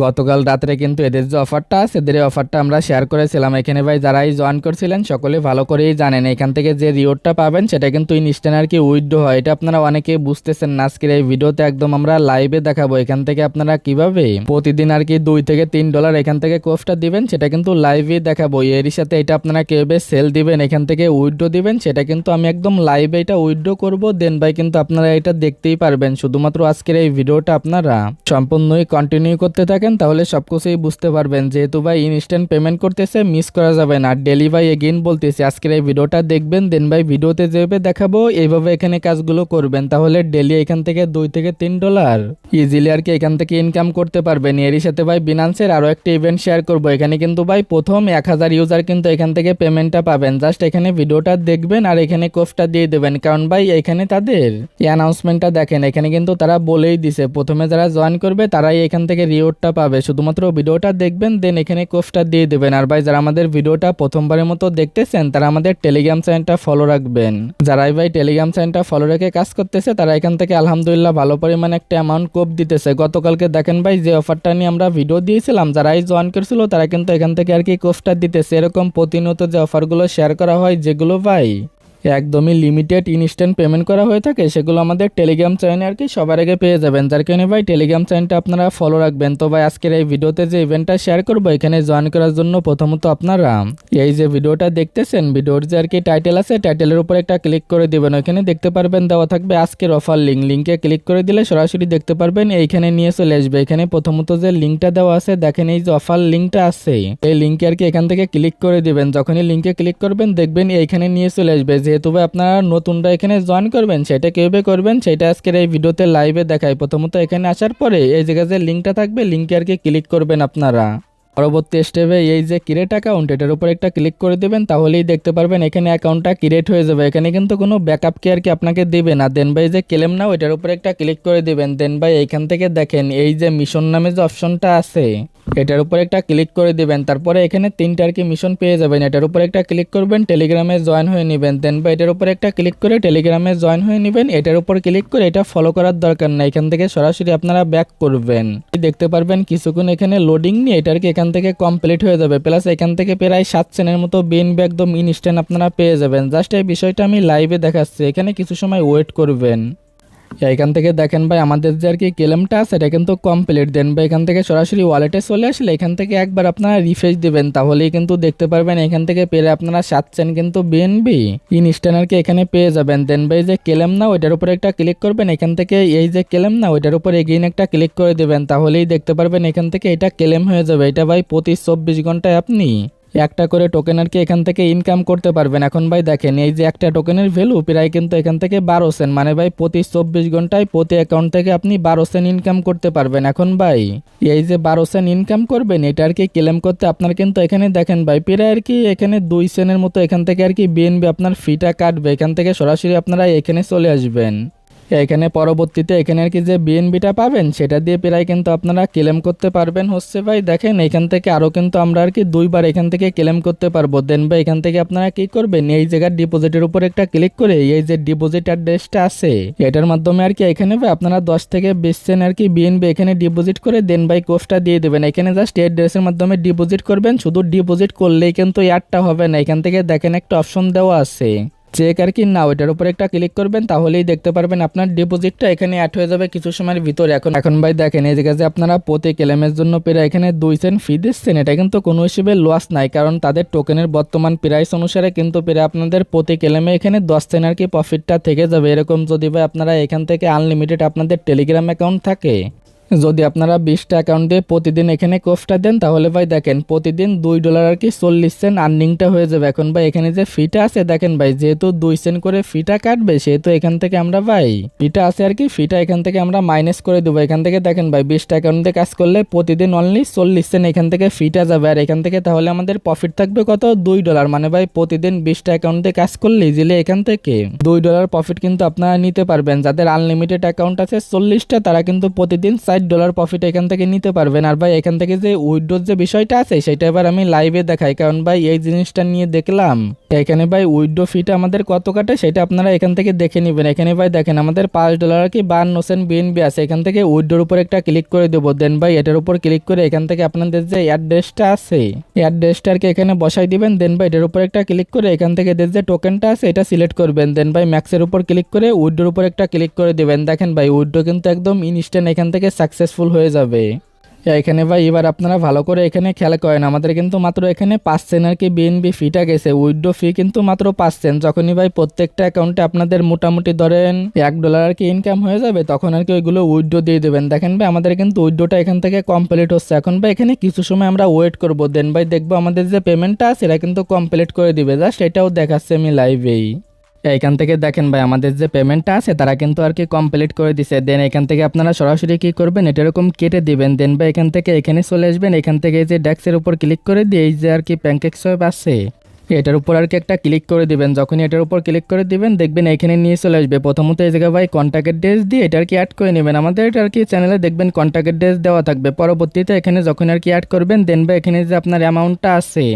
গতকাল রাত্রে কিন্তু এদের যে অফারটা আছে এদের এই অফারটা আমরা শেয়ার করেছিলাম। এখানে ভাই যারাই জয়েন করছিলেন সকলে ভালো করেই জানেন এখান থেকে যে রিওয়ার্ডটা পাবেন সেটা কিন্তু ইনস্ট্যান্ট আর কি উইথড্র হয়। এটা আপনারা অনেকেই বুঝতেছেন না, আজকের এই ভিডিওতে একদম আমরা লাইভে দেখাবো এখান থেকে আপনারা কিভাবে প্রতিদিন আর কি $2 থেকে $3 এখান থেকে কোর্সটা দিবেন সেটা কিন্তু লাইভে দেখাবো। এরই সাথে এটা আপনারা কিভাবে সেল দিবেন এখান থেকে উইথড্র দিবেন সেটা কিন্তু আমি একদম লাইভে এটা উইথড্র করবো। দেন ভাই কিন্তু আপনারা এটা দেখতেই পারবেন। শুধুমাত্র আজকের এই ভিডিওটা আপনারা সম্পূর্ণই কন্টিনিউ করতে থাকেন তাহলে সবকিছুই বুঝতে পারবেন। যেহেতু ভাই ইনস্ট্যান্ট পেমেন্ট করতেছে মিস করা যাবে না। ডেলি ভাই এগেইন বলতেছি আজকের এই ভিডিওটা দেখবেন, দেন ভাই ভিডিওতে যেভাবে দেখাবো এইভাবে এখানে কাজগুলো করবেন তাহলে ডেলি এখান থেকে $2 থেকে $3 ইজিলি আর কি এখান থেকে ইনকাম করতে পারবেন। এরই সাথে ভাই বিনান্সের আরো একটা ইভেন্ট শেয়ার করবো। এখানে কিন্তু ভাই প্রথম 1000 ইউজার কিন্তু এখান থেকে পেমেন্টটা পাবেন। জাস্ট এখানে ভিডিওটা দেখবেন আর এখানে কোডটা দিয়ে দেবেন, কারণ ভাই এখানে তাদের এই অ্যানাউন্সমেন্টটা দেখেন এখানে কিন্তু তারা বলেই দিছে প্রথমে যারা জয়েন করবে তারাই এখান থেকে রিওয়ার্ডটা পাবে। শুধুমাত্র ভিডিওটা দেখবেন দেন এখানে কোডটা দিয়ে দেবেন। আর ভাই যারা আমাদের ভিডিওটা প্রথমবারের মতো দেখতেছেন তারা আমাদের টেলিগ্রাম চ্যানেলটা ফলো রাখবেন। যারাই ভাই টেলিগ্রাম চ্যানেলটা ফলো রেখে কাজ করতেছে তারা এখান থেকে আলহামদুলিল্লাহ ভালো পরিমাণে একটা অ্যামাউন্ট কোপ দিতেছে। গতকালকে দেখেন ভাই যে অফারটা নিয়ে আমরা ভিডিও দিয়েছিলাম যারাই জয়েন করেছিল তারা কিন্তু এখান থেকে আর কি কোপটা দিতেছে। এরকম প্রতিনিয়ত যে অফারগুলো শেয়ার করা হয় যেগুলো ভাই একদমই লিমিটেড ইনস্ট্যান্ট পেমেন্ট করা হয়ে থাকে সেগুলো আমাদের টেলিগ্রাম চ্যানেলে আর কি সবার আগে পেয়ে যাবেন। যার কারণে ভাই টেলিগ্রাম চ্যানেলটা আপনারা ফলো রাখবেন। তো ভাই আজকের এই ভিডিওতে যে ইভেন্টটা শেয়ার করবো এখানে জয়েন করার জন্য প্রথমত আপনারা এই যে ভিডিওটা দেখতেছেন ভিডিওর যে আর কি টাইটেল আছে টাইটেলের উপর একটা ক্লিক করে দিবেন। ওইখানে দেখতে পারবেন দেওয়া থাকবে আজকের অফার লিঙ্কে ক্লিক করে দিলে সরাসরি দেখতে পারবেন এইখানে নিয়ে চলে আসবে। এখানে প্রথমত যে লিঙ্কটা দেওয়া আছে দেখেন এই যে অফার লিঙ্কটা আছে এই লিঙ্কে আর কি এখান থেকে ক্লিক করে দিবেন। যখনই লিঙ্কে ক্লিক করবেন দেখবেন এইখানে নিয়ে চলে আসবে। যেহেতু ভাই আপনারা নতুনরা এখানে জয়েন করবেন সেটা কিভাবে করবেন সেটা আজকের এই ভিডিওতে লাইভে দেখাই। প্রথমত এখানে আসার পরে এই জায়গায় যে লিঙ্কটা থাকবে লিঙ্কে আর কি ক্লিক করবেন আপনারা। পরবর্তী স্টেপে এই যে ক্রিয়েট অ্যাকাউন্ট এটার উপর একটা ক্লিক করে দেবেন তাহলেই দেখতে পারবেন এখানে অ্যাকাউন্টটা ক্রিয়েট হয়ে যাবে। এখানে কিন্তু কোনো ব্যাকআপ কি আর কি আপনাকে দেবে না। দেন ভাই যে ক্লেম নাও এটার উপর একটা ক্লিক করে দিবেন। দেন ভাই এইখান থেকে দেখেন এই যে মিশন নামে যে অপশনটা আছে এটার উপর একটা ক্লিক করে দিবেন। তারপরে এখানে 3টা আর কি মিশন পেয়ে যাবেন। এটার উপর একটা ক্লিক করবেন টেলিগ্রামে জয়েন হয়ে নেবেন। দেন ভাই এটার উপর একটা ক্লিক করে টেলিগ্রামে জয়েন হয়ে নেবেন। এটার উপর ক্লিক করে এটা ফলো করার দরকার না, এখান থেকে সরাসরি আপনারা ব্যাক করবেন। দেখতে পারবেন কিছুক্ষণ এখানে লোডিং নিয়ে এটা আর কি এখান থেকে কমপ্লিট হয়ে যাবে। প্লাস এখান থেকে প্রায় 7 সেন্টের মতো বিএনবি একদম ইনস্ট্যান্ট আপনারা পেয়ে যাবেন। জাস্ট এই বিষয়টা আমি লাইভে দেখাচ্ছি, এখানে কিছু সময় ওয়েট করবেন। এখান থেকে দেখেন ভাই আমাদের যে আর কি ক্লেমটা আছে এটা কিন্তু কমপ্লিট। দেন ভাই এখান থেকে সরাসরি ওয়ালেটে চলে আসলে এখান থেকে একবার আপনারা রিফ্রেশ দিবেন তাহলেই কিন্তু দেখতে পারবেন এখান থেকে পেরে আপনারা 7 সেন্ট কিন্তু বিএনবি ইনস্ট্যান্ট আর কি এখানে পেয়ে যাবেন। দেন ভাই যে ক্লেম না ওইটার উপর একটা ক্লিক করবেন। এখান থেকে এই যে ক্লেম না ওইটার উপর এগেইন একটা ক্লিক করে দেবেন তাহলেই দেখতে পারবেন এখান থেকে এটা ক্লেম হয়ে যাবে। এটা ভাই প্রতি 24 ঘন্টায় আপনি একটা করে টোকেন আর কি এখান থেকে ইনকাম করতে পারবেন। এখন ভাই দেখেন এই যে একটা টোকেনের ভ্যালু প্রায় কিন্তু এখান থেকে 12 সেন্ট, মানে ভাই প্রতি 24 ঘন্টায় প্রতি অ্যাকাউন্ট থেকে আপনি 12 সেন্ট ইনকাম করতে পারবেন। এখন ভাই এই যে 12 সেন্ট ইনকাম করবেন এটা আর কি ক্লেম করতে আপনার কিন্তু এখানে দেখেন ভাই প্রায় আর কি এখানে 2 সেন্টের মতো এখান থেকে আর কি বিএনবি আপনার ফিটা কাটবে। এখান থেকে সরাসরি আপনারা এখানে চলে আসবেন। এখানে পরবর্তীতে এখানে আর কি যে বিএনবিটা পাবেন সেটা দিয়ে প্রায় কিন্তু আপনারা ক্লেম করতে পারবেন। হচ্ছে ভাই দেখেন এখান থেকে আরও কিন্তু আমরা আর কি 2বার এখান থেকে ক্লেম করতে পারবো। দেন ভাই এখান থেকে আপনারা কি করবেন এই জায়গার ডিপোজিটের উপর একটা ক্লিক করে এই যে ডিপোজিট অ্যাড্রেসটা আছে এটার মাধ্যমে আর কি এখানে ভাই আপনারা 10 থেকে 20 সেন্ট আর কি বিএনবি এখানে ডিপোজিট করে দেন ভাই কোর্সটা দিয়ে দেবেন। এখানে জাস্ট এই অ্যাড্রেসের মাধ্যমে ডিপোজিট করবেন। শুধু ডিপোজিট করলেই কিন্তু অ্যাডটা হবে না, এখান থেকে দেখেন একটা অপশন দেওয়া আছে চেক আর কি নাও এটার উপর একটা ক্লিক করবেন তাহলেই দেখতে পারবেন আপনার ডিপোজিটটা এখানে অ্যাড হয়ে যাবে কিছু সময়ের ভিতরে। এখন ভাই দেখেন এই জায়গায় যে আপনারা প্রতি ক্লেমের জন্য প্রায় এখানে 2 সেন্ট ফি দিচ্ছেন এটা কিন্তু কোনো হিসেবে লস নাই, কারণ তাদের টোকেনের বর্তমান প্রাইস অনুসারে কিন্তু প্রায় আপনাদের প্রতি ক্লেমে এখানে 10 সেন্ট আর কি প্রফিটটা থেকে যাবে। এরকম যদি ভাই আপনারা এখান থেকে আনলিমিটেড আপনাদের টেলিগ্রাম অ্যাকাউন্ট থাকে, যদি আপনারা 20টা অ্যাকাউন্ট দিয়ে প্রতিদিন এখানে কোর্সটা দেন তাহলে ভাই দেখেন প্রতিদিন $2 আর কি 40 সেন্ট আর্নিংটা হয়ে যাবে। এখন ভাই এখানে যে ফিটা আছে দেখেন ভাই যেহেতু 2 সেন্ট করে ফিটা কাটবে সেহেতু এখান থেকে আমরা ভাই ফিটা আছে আর কি ফিটা এখান থেকে আমরা মাইনাস করে দেবো। এখান থেকে দেখেন ভাই 20টা অ্যাকাউন্ট দিয়ে কাজ করলে প্রতিদিন অনলি 40 সেন্ট এখান থেকে ফিটা যাবে। আর এখান থেকে তাহলে আমাদের প্রফিট থাকবে কত $2, মানে ভাই প্রতিদিন 20টা অ্যাকাউন্ট দিয়ে কাজ করলে ইজিলি এখান থেকে $2 প্রফিট কিন্তু আপনারা নিতে পারবেন। যাদের আনলিমিটেড অ্যাকাউন্ট আছে 40টা তারা কিন্তু প্রতিদিন $60 প্রফিট এখান থেকে নিতে পারবেন। আর ভাই এখান থেকে যে উইথড্রোর যে বিষয়টা আছে সেটা এবার আমি লাইভে দেখাই, কারণ ভাই এই জিনিসটা নিয়ে দেখলাম এখানে ভাই উইথড্রো ফিটা আমাদের কত কাটে সেটা আপনারা এখান থেকে দেখে নেবেন। এখানে ভাই দেখেন আমাদের $5 কি 52 সেন্ট বিএনবি আছে। এখান থেকে উইথড্রোর উপর একটা ক্লিক করে দেবো, দেন ভাই এটার উপর ক্লিক করে এখান থেকে আপনাদের যে অ্যাড্রেসটা আছে অ্যাড্রেসটা আর কি এখানে বসাই দিবেন। দেন ভাই এটার উপর একটা ক্লিক করে এখান থেকে যে টোকেনটা আছে এটা সিলেক্ট করবেন। দেন ভাই ম্যাক্সের উপর ক্লিক করে উইথড্রোর উপর একটা ক্লিক করে দিবেন। দেখেন ভাই উইথড্রো কিন্তু একদম ইনস্ট্যান্ট এখান থেকে সাকসেসফুল হয়ে যাবে। এখানে ভাই এবার আপনারা ভালো করে এখানে খেয়াল করেন, আমাদের কিন্তু মাত্র এখানে 5 আর কি বিএনবি ফিটা গেছে, উইথড্রো ফি কিন্তু মাত্র 5 যখনই ভাই প্রত্যেকটা অ্যাকাউন্টে আপনাদের মোটামুটি ধরেন $1 আর কি ইনকাম হয়ে যাবে তখন আর কি ওইগুলো উইথড্রো দিয়ে দেবেন। দেখেন ভাই আমাদের কিন্তু উইথড্রোটা এখান থেকে কমপ্লিট হচ্ছে। এখন ভাই এখানে কিছু সময় আমরা ওয়েট করব, দেন ভাই দেখবো আমাদের যে পেমেন্টটা আছে এটা কিন্তু কমপ্লিট করে দিবে। জাস্ট এটাও দেখাচ্ছে আমি লাইভেই। এখান থেকে দেখেন ভাই আমাদের যে পেমেন্টটা আছে তারা কিন্তু আর কি কমপ্লিট করে দিছে। দেন এখান থেকে আপনারা সরাসরি কি করবেন, এটা এরকম কেটে দিবেন। দেন ভাই এখান থেকে এখানে চলে আসবেন, এখান থেকে যে ডেক্সের উপর ক্লিক করে দিয়ে এই যে আর কি প্যানকেক সোয়াপ আছে এটার উপর আর কি একটা ক্লিক করে দিবেন। যখনই এটার উপর ক্লিক করে দিবেন দেখবেন এখানে নিয়ে চলে আসবে। প্রথমত এই জায়গায় ভাই কন্ট্যাক্ট অ্যাড্রেস দিয়ে এটা আর কি অ্যাড করে নেবেন। আমাদের এটা আর কি চ্যানেলে দেখবেন কন্ট্যাক্ট অ্যাড্রেস দেওয়া থাকবে। পরবর্তীতে এখানে যখন আর কি অ্যাড করবেন দেন ভাই এখানে যে আপনার অ্যামাউন্টটা আছে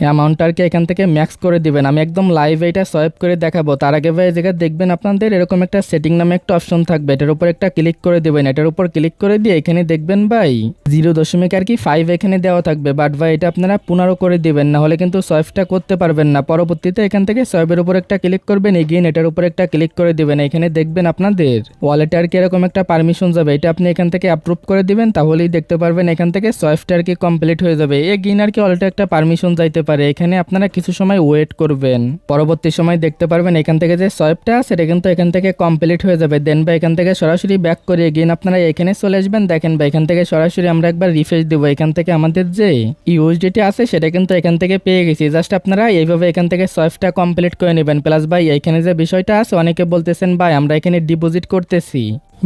অ্যামাউন্টটা আর কি এখান থেকে ম্যাক্স করে দিবেন। আমি একদম লাইভ এটা সোয়াইপ করে দেখাবো। তার আগে ভাই এই জায়গায় দেখবেন আপনাদের এরকম একটা সেটিং নামে একটা অপশন থাকবে, এটার উপর একটা ক্লিক করে দেবেন। এটার উপর ক্লিক করে দিয়ে এখানে দেখবেন ভাই 0.5 এখানে দেওয়া থাকবে, বাট ভাই এটা আপনারা 15 করে দিবেন, না হলে কিন্তু সোয়াইপটা করতে পারবেন না। পরবর্তীতে এখান থেকে সোয়াইপের উপর একটা ক্লিক করবেন, এগেইন এটার উপর একটা ক্লিক করে দিবেন। এখানে দেখবেন আপনাদের ওয়ালেটে আর কি এরকম একটা পারমিশন যাবে, এটা আপনি এখান থেকে অ্যাপ্রুভ করে দিবেন, তাহলেই দেখতে পারবেন এখান থেকে সোয়াইপটা আর কি কমপ্লিট হয়ে যাবে। এগেইন আর কি ওয়ালেটে একটা পারমিশন যাইতে পারে, এখানে আপনারা কিছু সময় ওয়েট করবেন। পরবর্তী সময় দেখতে পারবেন এখান থেকে যে সোয়াইপটা সেটা কিন্তু এখান থেকে কমপ্লিট হয়ে যাবে। দেন বা এখান থেকে সরাসরি ব্যাক করে এগেইন আপনারা এখানে চলে আসবেন। দেখেন বা এখান থেকে সরাসরি আমরা একবার রিফ্রেশ দেবো, এখান থেকে আমাদের যে ইউএসডিটি আছে সেটা কিন্তু এখান থেকে পেয়ে গেছি। জাস্ট আপনারা এইভাবে এখান থেকে সোয়াইপটা কমপ্লিট করে নেবেন। প্লাস ভাই এখানে যে বিষয়টা আছে অনেকে বলতেছেন ভাই আমরা এখানে ডিপোজিট করতেছি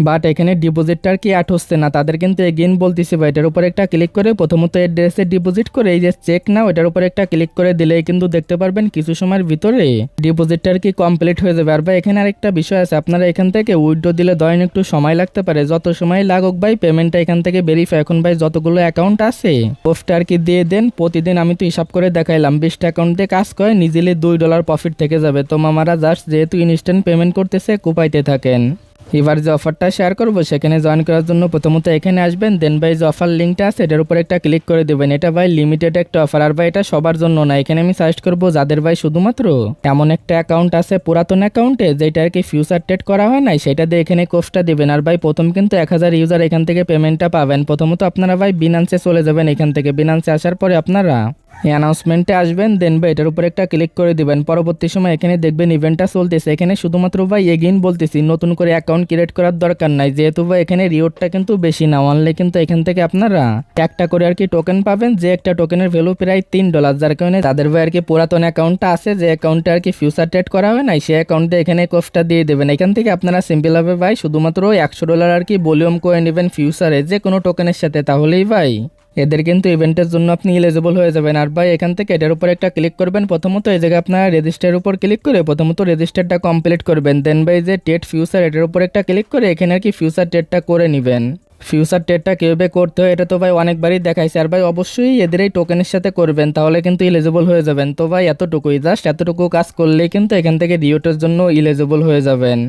বাট এখানে ডিপোজিটটার কি অ্যাড হচ্ছে না, তাদের কিন্তু এগেইন বলতেছি ভাই এটার উপর একটা ক্লিক করে প্রথমত অ্যাড্রেসে ডিপোজিট করে এই যে চেক নাও এটার উপর একটা ক্লিক করে দিলেই কিন্তু দেখতে পারবেন কিছু সময়ের ভিতরে ডিপোজিটটার কি কমপ্লিট হয়ে যাবে। আর ভাই এখানে আরেকটা বিষয় আছে, আপনারা এখান থেকে উইথড্র দিলে ধরেন একটু সময় লাগতে পারে, যত সময় লাগুক ভাই পেমেন্টটা এখান থেকে ভেরিফাই। এখন ভাই যতগুলো অ্যাকাউন্ট আছে পোস্ট আর কি দিয়ে দেন, প্রতিদিন আমি তো হিসাব করে দেখাইলাম 20টা অ্যাকাউন্ট দিয়ে কাজ করে নিজিলি $2 প্রফিট থেকে যাবে। তো মামারা জাস্ট যেহেতু ইনস্ট্যান্ট পেমেন্ট করতেছে কুপাইতে থাকেন। এবার যে অফারটা শেয়ার করবো সেখানে জয়েন করার জন্য প্রথমত এখানে আসবেন, দেন ভাই যে অফার লিঙ্কটা আছে এটার উপর একটা ক্লিক করে দেবেন। এটা ভাই লিমিটেড একটা অফার, আর ভাই এটা সবার জন্য না। এখানে আমি সাজেস্ট করবো যাদের ভাই শুধুমাত্র এমন একটা অ্যাকাউন্ট আছে পুরাতন অ্যাকাউন্টে যেটা আর কি ফিউচার ট্রেড করা হয় নাই, সেটা দিয়ে এখানে কোর্সটা দিবেন। আর ভাই প্রথম কিন্তু 1000 ইউজার এখান থেকে পেমেন্টটা পাবেন। প্রথমত আপনারা ভাই বিনান্সে চলে যাবেন, এখান থেকে বিনান্সে আসার পরে আপনারা অ্যানাউন্সমেন্টে আসবেন, দেন ভাই এটার উপর একটা ক্লিক করে দিবেন। পরবর্তী সময় এখানে দেখবেন ইভেন্টটা চলতেছে, এখানে শুধুমাত্র ভাই এগেইন বলতেছি নতুন করে অ্যাকাউন্ট ক্রিয়েট করার দরকার নাই, যেহেতু ভাই এখানে রিওয়ার্ডটা কিন্তু বেশি না, অনলি কিন্তু এখান থেকে আপনারা একটা করে আর কি টোকেন পাবেন, যে একটা টোকেনের ভ্যালু প্রায় $3, যার কারণে তাদের ভাই আর কি পুরাতন অ্যাকাউন্টটা আছে যে অ্যাকাউন্টে আর কি ফিউচার ট্রেড করা হয় নাই সেই অ্যাকাউন্টে এখানে কোর্সটা দিয়ে দেবেন। এখান থেকে আপনারা সিম্পল ভাবে ভাই শুধুমাত্র $100 আর কি ভলিউম করে নেবেন ফিউচারে যে কোনো টোকেনের সাথে, তাহলেই ভাই এদের কিন্তু ইভেন্টের জন্য আপনি এলিজিবল হয়ে যাবেন। আর ভাই এখান থেকে এটার উপর একটা ক্লিক করবেন, প্রথমত এই জায়গায় আপনারা রেজিস্টারের উপর ক্লিক করে প্রথমত রেজিস্টারটা কমপ্লিট করবেন। দেন ভাই যে ট্রেড ফিউচার এটার উপর একটা ক্লিক করে এখানে আর কি ফিউচার ট্রেডটা করে নেবেন। ফিউচার ট্রেডটা কীভাবে করতে হয় এটা তো ভাই অনেকবারই দেখাইছে, আর ভাই অবশ্যই এদের এই টোকেনের সাথে করবেন, তাহলে কিন্তু এলিজিবল হয়ে যাবেন। তো ভাই এতটুকুই, জাস্ট এতটুকু কাজ করলেই কিন্তু এখান থেকে রিওটের জন্য এলিজিবল হয়ে যাবেন।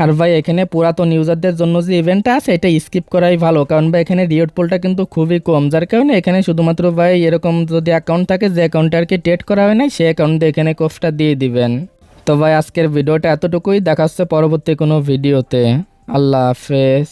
আর ভাই এখানে পুরাতন ইউজারদের জন্য যে ইভেন্টটা আছে এটা স্কিপ করাই ভালো, কারণ ভাই এখানে রিওয়ার্ড পুলটা কিন্তু খুবই কম, যার কারণে এখানে শুধুমাত্র ভাই এরকম যদি অ্যাকাউন্ট থাকে যে অ্যাকাউন্টে আর কি ট্রেড করা হয় না সেই অ্যাকাউন্টে এখানে কোর্সটা দিয়ে দিবেন। তো ভাই আজকের ভিডিওটা এতটুকুই, দেখা হচ্ছে পরবর্তী কোনো ভিডিওতে। আল্লাহ হাফেজ।